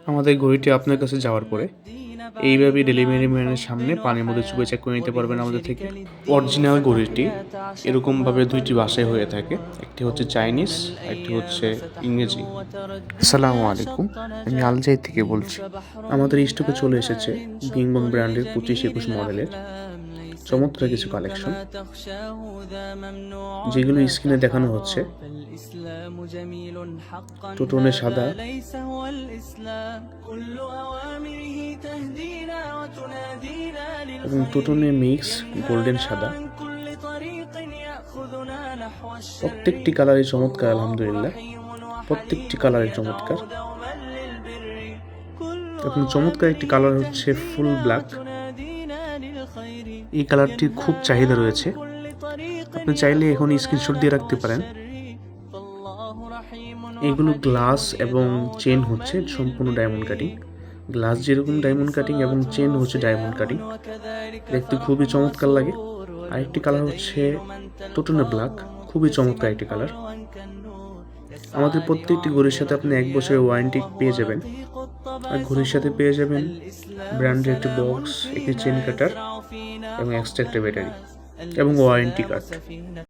আমাদের ঘড়িটি আপনার কাছে যাওয়ার পরে এইভাবে ডেলিভারি ম্যানের সামনে পানির মধ্যে চুপে চেক করে নিতে পারবেন আমাদের থেকে। অরিজিনাল ঘড়িটি এরকমভাবে দুইটি ভাষায় হয়ে থাকে, একটি হচ্ছে চাইনিজ, একটি হচ্ছে ইংরেজি। আসসালামু আলাইকুম, আমি আলজাই থেকে বলছি। আমাদের স্টকে চলে এসেছে বিংবং ব্র্যান্ডের 25-21 মডেলের চমৎকার কিছু কালেকশন, যেগুলো স্ক্রিনে দেখানো হচ্ছে। টোটনে সাদা এবং টোটনে মিক্স গোল্ডেন সাদা, প্রত্যেকটি কালারই চমৎকার। আলহামদুলিল্লাহ, প্রত্যেকটি কালারের চমৎকার। এবং চমৎকার একটি কালার হচ্ছে ফুল ব্ল্যাক। এই কালারটির খুব চাহিদা রয়েছে, আপনি চাইলে এখন স্ক্রিনশট দিয়ে রাখতে পারেন। এগুলো গ্লাস এবং চেন হচ্ছে সম্পূর্ণ ডায়মন্ড কাটিং। গ্লাস যেরকম ডায়মন্ড কাটিং এবং চেন হচ্ছে ডায়মন্ড কাটিং, দেখতে খুবই চমৎকার লাগে। আরেকটি কালার হচ্ছে টোটনে ব্ল্যাক, খুবই চমৎকার একটি কালার। আমাদের প্রত্যেকটি ঘড়ির সাথে আপনি 1 বছরের ওয়ারেন্টি পেয়ে যাবেন, আর ঘড়ির সাথে পেয়ে যাবেন ব্র্যান্ডের একটি বক্স, একটি চেন কাটার এবং এক্সট্রা একটা ব্যাটারি এবং ওয়ারেন্টি কার্ড।